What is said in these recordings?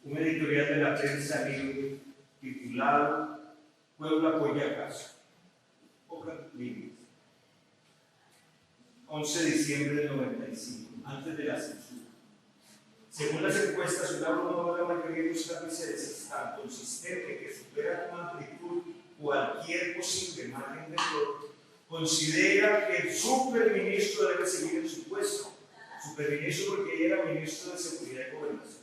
un editorial de la prensa libre titulado Puebla apoya caso. Pocas líneas. 11 de diciembre del 95, antes de la censura. Según las encuestas, una abrumadora mayoría de los camisetas es tan consistente que supera con amplitud cualquier posible margen de error, considera que el superministro debe seguir en su puesto. Superministro porque era ministro de Seguridad y Gobernación.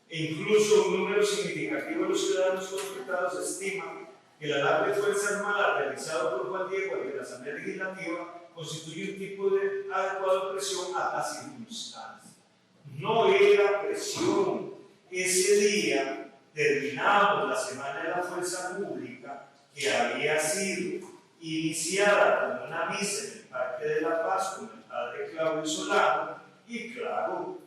E incluso un número significativo de los ciudadanos consultados estima que la labor de Fuerza Armada realizado por Juan Diego ante la Asamblea Legislativa constituye un tipo de adecuada presión a la circunstancia. No era presión. Ese día terminamos la Semana de la Fuerza Pública, que había sido iniciada con una misa en el Parque de la Paz con el padre Claudio Solano, y claro,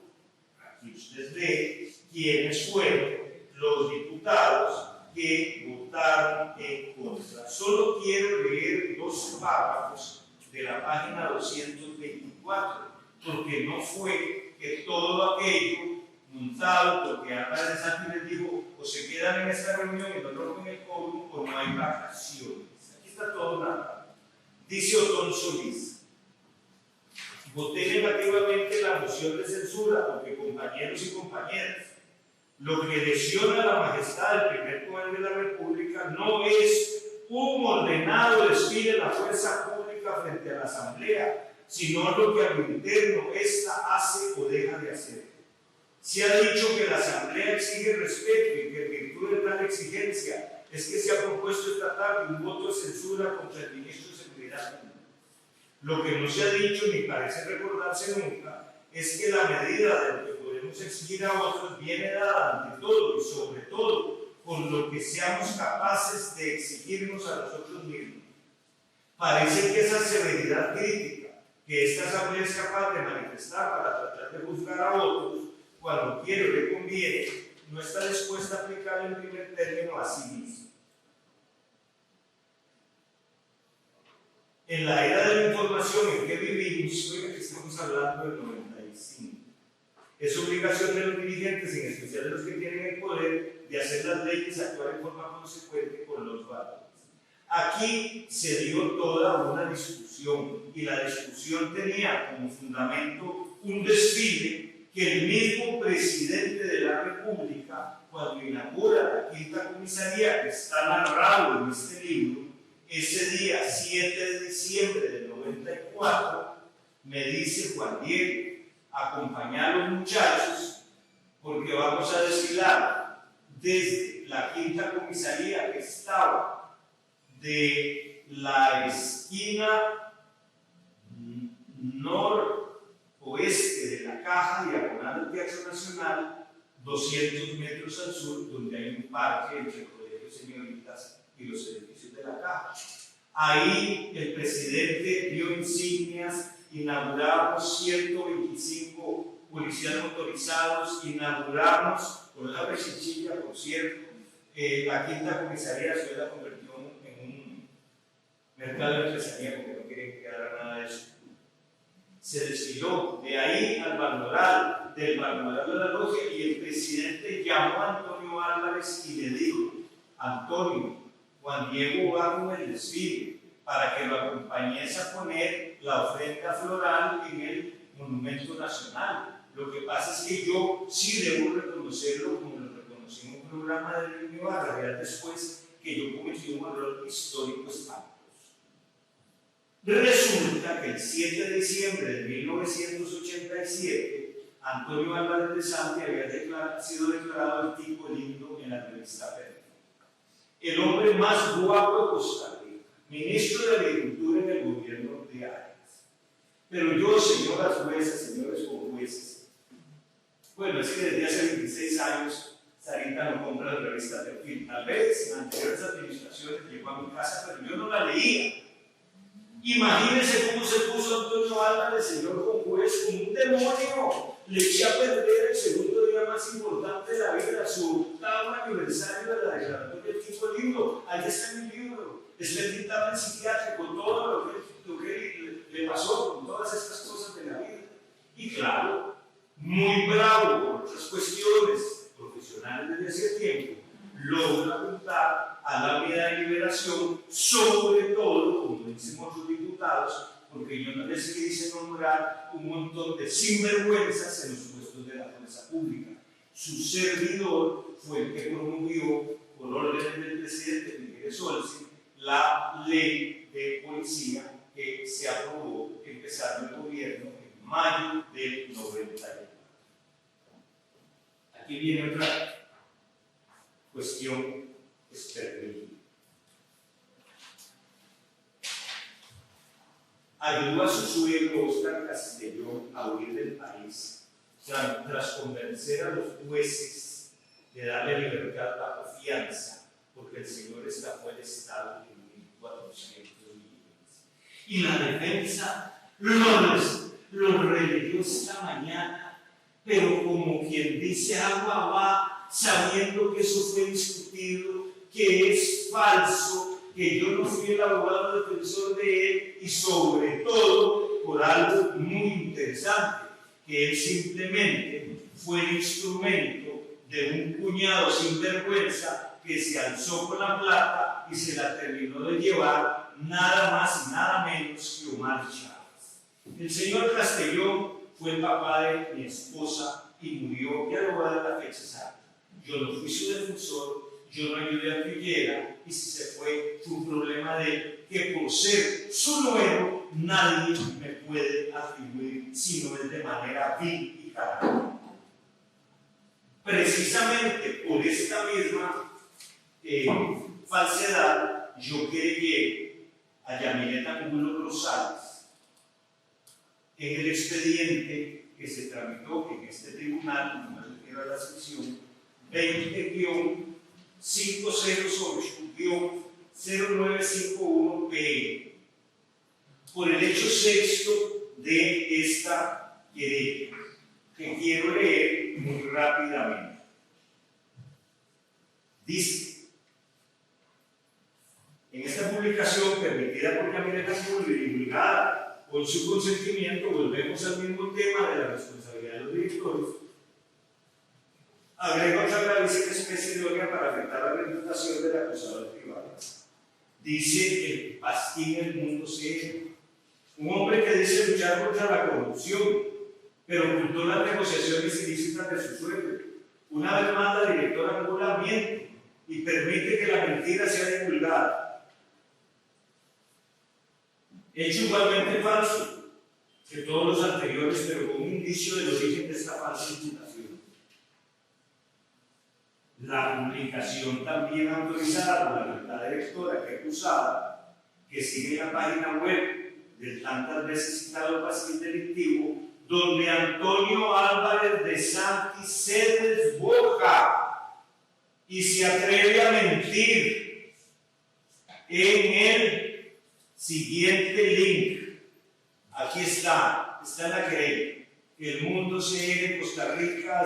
aquí usted ve quiénes fueron los diputados que votaron en contra. Solo quiero leer dos párrafos de la página 224, porque no fue que todo aquello montado, porque Ana de Santi les dijo, o se quedan en esta reunión y no rompen el quórum, o no hay vacaciones. Aquí está todo nada. Dice Otón Solís: voté negativamente la moción de censura porque, compañeros y compañeras, lo que lesiona la majestad del primer poder de la República no es un ordenado desfile de la fuerza pública frente a la Asamblea, sino lo que a lo interno ésta hace o deja de hacer. Se ha dicho que la Asamblea exige respeto y que en virtud de tal exigencia es que se ha propuesto esta tarde un voto de censura contra el ministro de Seguridad Pública. Lo que no se ha dicho ni parece recordarse nunca es que la medida de lo que podemos exigir a otros viene dada ante todo y sobre todo por lo que seamos capaces de exigirnos a nosotros mismos. Parece que esa severidad crítica que esta Asamblea es capaz de manifestar para tratar de juzgar a otros cuando quiere o le conviene, no está dispuesta a aplicar en primer término a sí mismo. En la era de la información en que vivimos, hoy que estamos hablando del 95, es obligación de los dirigentes, en especial de los que tienen el poder, de hacer las leyes actuar en forma consecuente con los valores. Aquí se dio toda una discusión, y la discusión tenía como fundamento un desfile que el mismo presidente de la República, cuando inaugura la quinta comisaría, que está narrado en este libro, ese día, 7 de diciembre del 94, me dice: Juan Diego, acompañá a los muchachos porque vamos a desfilar desde la quinta comisaría, que estaba de la esquina noroeste de la Caja, diagonal del Teatro Nacional, 200 metros al sur, donde hay un parque entre el Colegio Señoritas y los edificios de la Caja. Ahí el presidente dio insignias, inauguramos 125 policías motorizados, inauguramos, con la Rechichilla, por cierto, la quinta comisaría se la convirtió en un mercado de empresarial, porque no querían que quedara nada de eso. Se desfiló de ahí al Balmoral, del Balmoral a la Logia, y el presidente llamó a Antonio Álvarez y le dijo: Antonio, Juan Diego va con el desfile para que lo acompañes a poner la ofrenda floral en el Monumento Nacional. Lo que pasa es que yo sí debo reconocerlo, como lo reconocí en un programa de Luis Ibarra, ya después, que yo cometí un error histórico espantoso. Resulta que el 7 de diciembre de 1987, Antonio Álvarez de Santi había sido declarado el tipo lindo en la revista Perfecta. El hombre más guapo de Costa Rica, ministro de Agricultura en el gobierno de Arias. Pero yo, señoras juezas, señores jueces, bueno, es que desde hace 26 años Sarita no compra la revista Perfil. Tal vez en anteriores administraciones llegó a mi casa, pero yo no la leía. Imagínense cómo se puso Antonio Álvarez, señor juez, un demonio. Le eché a perder el segundo día más importante de la vida, su 8º aniversario de la declaratoria del tipo lindo. Ahí está en mi libro. Es el dictamen psiquiátrico, todo lo que le pasó con todas estas cosas de la vida. Y claro, muy bravo por otras cuestiones profesionales constitucionales desde hace tiempo, logra apuntar a la vía de liberación, sobre todo, como dicen otros diputados, porque yo no les quise nombrar un montón de sinvergüenzas en los puestos de la fuerza pública. Su servidor fue el que promovió, por orden del presidente Miguel Solsi, la ley de policía que se aprobó empezando el gobierno en mayo del 91. Aquí viene otra cuestión esperpéntica. Ayudó a su suegro Óscar Castellón a huir del país tras convencer a los jueces de darle libertad bajo fianza, porque el señor estafó el Estado en 1.400 millones. Y la defensa los releyó esta mañana, pero como quien dice agua va, sabiendo que eso fue discutido, que es falso, que yo no fui el abogado defensor de él, y sobre todo por algo muy interesante, que él simplemente fue el instrumento de un cuñado sinvergüenza que se alzó con la plata y se la terminó de llevar nada más y nada menos que Omar Chávez. El señor Castellón fue el papá de mi esposa y murió, ya lo voy a dar la fecha exacta. Yo no fui su defensor, yo no ayudé a que huyera, y si se fue un problema de él, que por ser su nuero nadie me puede atribuir, sino es de manera vil y carnal. Precisamente por esta misma falsedad, yo querellé a Yamilet Angulo Rosales en el expediente que se tramitó en este tribunal, no me refiero a la sección 20-508-0951P, por el hecho sexto de esta querella, que quiero leer muy rápidamente. Dice: en esta publicación, permitida por Yamilet Angulo y divulgada con su consentimiento, volvemos al mismo tema de la responsabilidad de los directores. Agrego otra gravísima especie de orga para afectar la reputación del acusador privado. Dice el Pasquín El Mundo Serio, un hombre que dice luchar contra la corrupción, pero ocultó las negociaciones ilícitas de su suegro. Una vez más, la directora Angulo miente y permite que la mentira sea divulgada. Hecho igualmente falso que todos los anteriores, pero con un indicio del origen de esta falsa imputación. La publicación también autorizada por la verdad directora que acusada, que sigue en la página web del tantas veces citado Pasquín delictivo, donde Antonio Álvarez de Santi se desboca y se atreve a mentir en el siguiente link. Aquí está en la querella. El Mundo CR Costa Rica /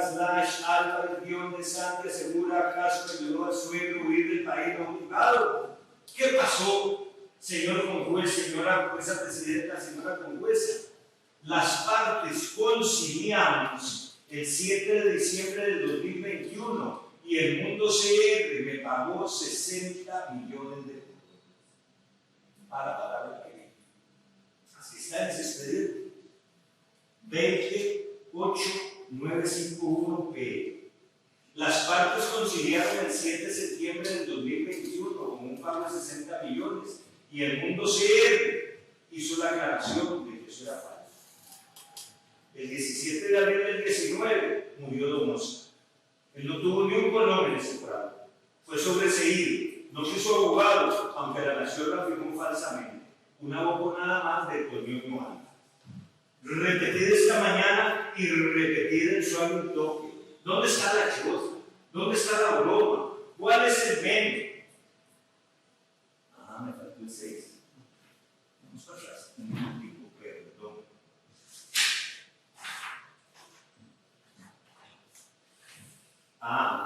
Álvarez de Santi asegura acaso que ayudó al suegro huir del país no juzgado. ¿Qué pasó, señor Conjuez, señora jueza presidenta, señora Conjueza? Las partes conciliamos el 7 de diciembre del 2021 y el Mundo CR me pagó 60 millones de pesos para pagar la querella. Así está en ese expediente. 28951P. Las partes conciliaron el 7 de septiembre del 2021 con un pago de 60 millones y el Mundo CR hizo la aclaración de que eso era falso. El 17 de abril del 19 murió Don Oscar. Él no tuvo ni un color en ese prado. Fue sobreseído. No fue su abogado, aunque la nación lo afirmó falsamente. Una boconada más de Toño Alba. Repetida esta mañana y repetida en suave toque. ¿Dónde está la chivosa? ¿Dónde está la broma? ¿Cuál es el meme? Me faltó el 6. Vamos para atrás. Perdón.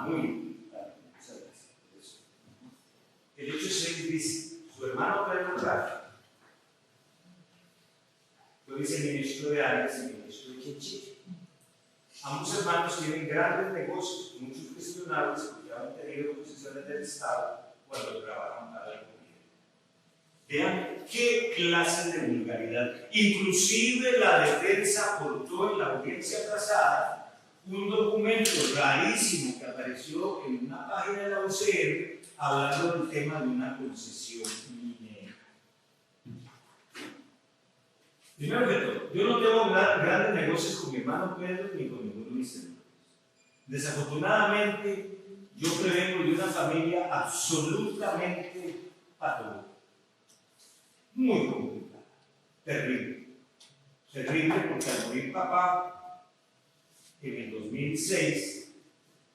Muy bien. Muchas gracias. El hecho 6 dice: su hermano Pedro Traje, lo dice el ministro de Áreas y el ministro de Chinchilla, Ambos hermanos tienen grandes negocios, muchos gestionables, porque han tenido posiciones del Estado cuando trabajan para el gobierno. Vean qué clase de vulgaridad. Inclusive la defensa aportó en la audiencia pasada un documento rarísimo que apareció en una página de la UCR hablando del tema de una concesión minera. Primero que todo, yo no tengo grandes negocios con mi hermano Pedro ni con ninguno de mis hermanos. Desafortunadamente, yo provengo de una familia absolutamente patológica, muy complicada, terrible. Terrible porque al morir papá, en el 2006,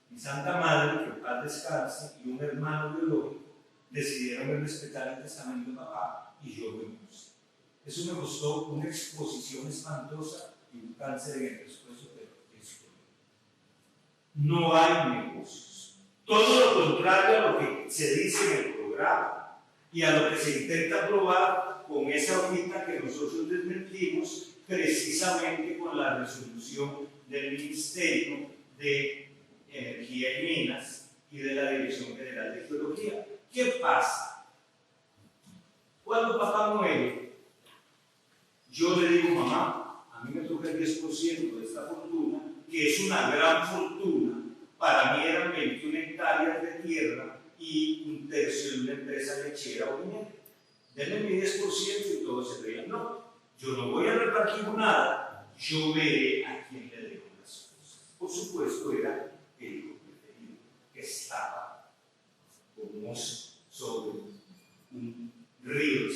mi santa madre, que en paz descanse, y un hermano biológico decidieron respetar el testamento de papá y yo lo impuse. Eso me costó una exposición espantosa y un cáncer en el pescuezo, pero eso no hay negocios. Todo lo contrario a lo que se dice en el programa y a lo que se intenta probar con esa hojita que nosotros desmentimos precisamente con la resolución del Ministerio de Energía y Minas y de la Dirección General de Geología. ¿Qué pasa? Cuando papá muere, yo le digo, mamá, a mí me toca el 10% de esta fortuna, que es una gran fortuna. Para mí eran 21 hectáreas de tierra y un tercio de una empresa lechera o minera. Denme mi 10% y todos se reían. No, yo no voy a repartir nada, yo veré a quién le dejo las cosas. Por supuesto, era el hijo preferido, que estaba como sobre un río.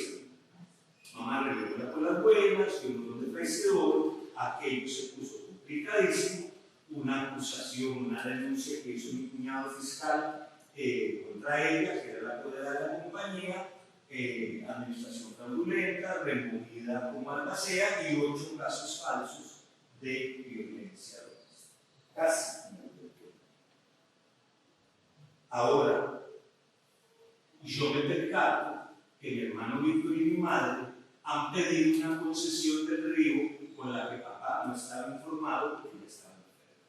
Mamá le dio por las buenas, que un montón de traidor, aquello se puso complicadísimo, una acusación, una denuncia que hizo mi cuñado fiscal contra ella, que era la propiedad de la compañía, administración fraudulenta, removida como albacea y 8 casos falsos de violencia doméstica. Casi. Ahora, yo me percato que mi hermano Víctor y mi madre han pedido una concesión del río con la que papá no estaba informado porque ya estaba enfermo.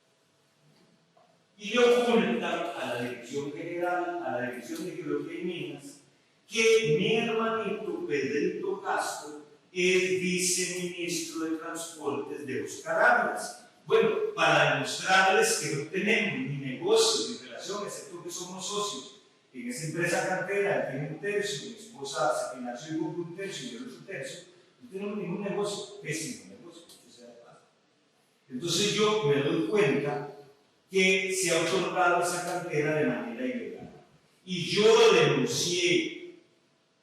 Y le ocultan a la Dirección General, a la Dirección de Geología y Minas, que mi hermanito Pedrito Castro es viceministro de Transportes de Oscar Arias. Bueno, para demostrarles que no tenemos ni negocios ni relaciones, excepto que somos socios en esa empresa cantera, él tiene un tercio, mi esposa se financió y compró un tercio y yo el otro tercio, no tenemos ningún negocio, pésimo negocio, que sea de paz. Entonces yo me doy cuenta que se ha otorgado esa cantera de manera ilegal. Y yo denuncié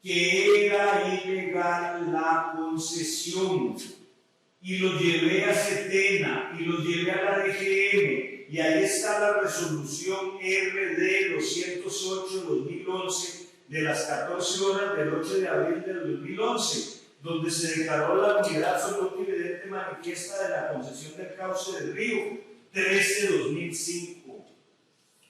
que era ilegal la concesión y lo llevé a Setena y lo llevé a la DGM. Y ahí está la resolución RD 208-2011 de las 14 horas del 8 de abril del 2011, donde se declaró la unidad absoluta y evidente manifiesta de la concesión del cauce del río 13-2005.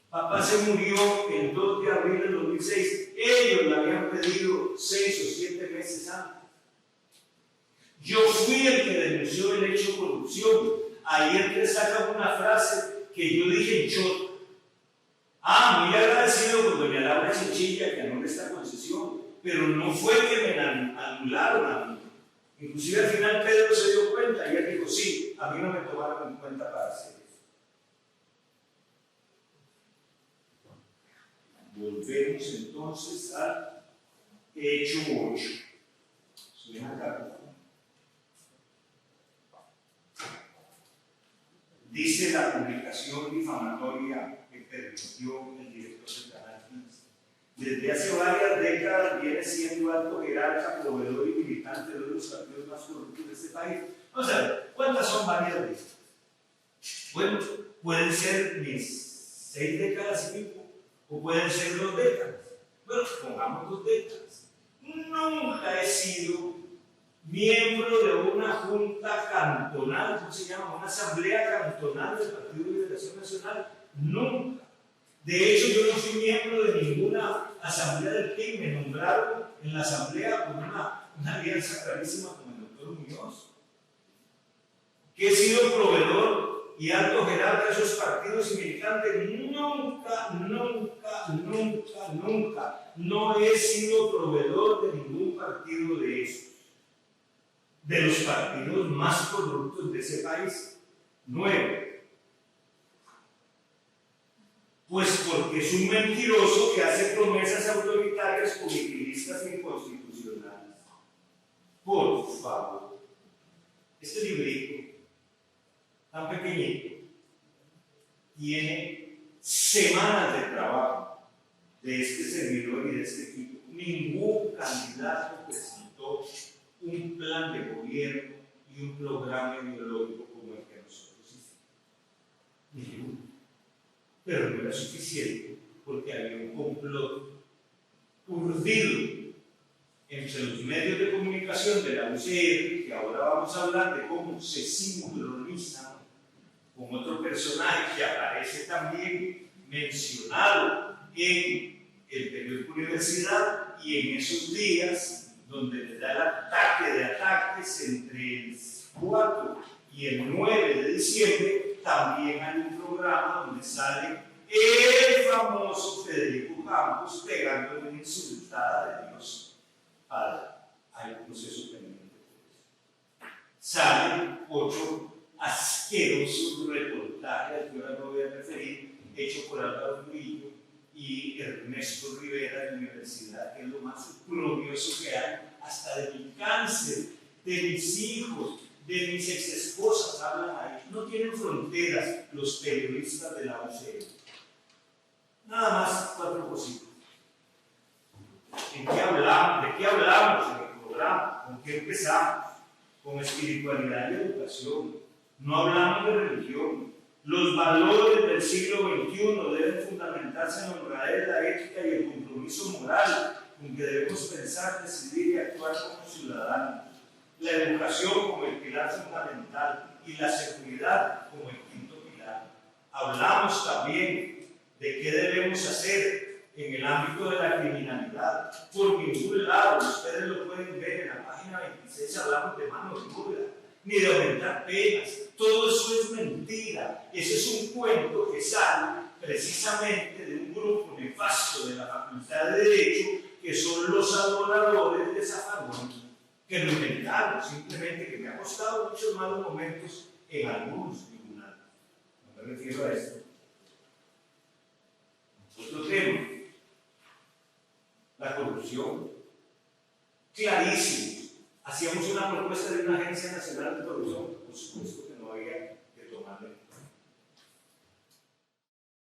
Papá se murió el 2 de abril del 2006. Ellos le habían pedido 6 o 7 meses antes. Yo fui el que denunció el hecho de corrupción. Ayer te sacan una frase que yo dije en short. Muy agradecido por doña Laura Chinchilla que anuló esta concesión, pero no fue que me la anularon a mí. Inclusive al final Pedro se dio cuenta y él dijo, sí, a mí no me tomaron en cuenta para hacer eso. Volvemos entonces al hecho 8. Suena acá. Dice la publicación difamatoria que permitió el director del Canal 15. Desde hace varias décadas viene siendo alto jerarca, proveedor y militante de uno de los partidos más corruptos de este país. Vamos a ver, ¿cuántas son varias de estas? Bueno, pueden ser mis 6 décadas y pico, o pueden ser 2 décadas. Bueno, pongamos 2 décadas. Nunca he sido miembro de una junta cantonal, ¿cómo se llama? Una asamblea cantonal del Partido de Liberación Nacional, nunca. De hecho, yo no fui miembro de ninguna asamblea del PIB, me nombraron en la asamblea con una alianza clarísima con el doctor Muñoz. Que he sido proveedor y alto jerarca partidos y militantes, nunca no he sido proveedor de ningún partido de esos, de los partidos más corruptos de ese país. 9. Pues porque es un mentiroso que hace promesas autoritarias, punitivas e inconstitucionales. Por favor, este librito tan pequeñito tiene semanas de trabajo de este servidor y de este equipo. Ningún candidato presentó un plan de gobierno y un programa ideológico como el que nosotros hicimos. Ninguno. Pero no era suficiente porque había un complot urdido entre los medios de comunicación de la UCR, que ahora vamos a hablar de cómo se sincronizan con otro personaje que aparece también mencionado en el periódico Universidad, y en esos días donde le da el ataque de ataques entre el 4 y el 9 de diciembre, también hay un programa donde sale el famoso Federico Campos pegando una insultada de Dios Padre. Hay un proceso pendiente por eso. Salen 8 asquerosos reportajes, al que ahora no voy a referir, hechos por Álvaro Murillo y Ernesto Rivera de Universidad, que es lo más glorioso que hay, hasta de mi cáncer, de mis hijos, de mis exesposas, hablan ahí. No tienen fronteras los periodistas de la UCR. Nada más 4 cositas. ¿En qué hablamos? ¿De qué hablamos en el programa? ¿Con qué empezamos? Con espiritualidad y educación. No hablamos de religión. Los valores del siglo XXI deben fundamentarse en la honradez, la ética y el compromiso moral con que debemos pensar, decidir y actuar como ciudadanos. La educación como el pilar fundamental y la seguridad como el quinto pilar. Hablamos también de qué debemos hacer en el ámbito de la criminalidad. Por ningún lado, ustedes lo pueden ver en la página 26, hablamos de mano dura, ni de aumentar penas. Todo eso es mentira. Ese es un cuento que sale precisamente de un grupo nefasto de la Facultad de Derecho, que son los adoradores de Zaffaroni, que lo inventaron, simplemente que me ha costado muchos malos momentos en algunos tribunales. No me refiero a esto. Otro tema, la corrupción. Clarísimo. Hacíamos una propuesta de una agencia nacional de corrupción, pues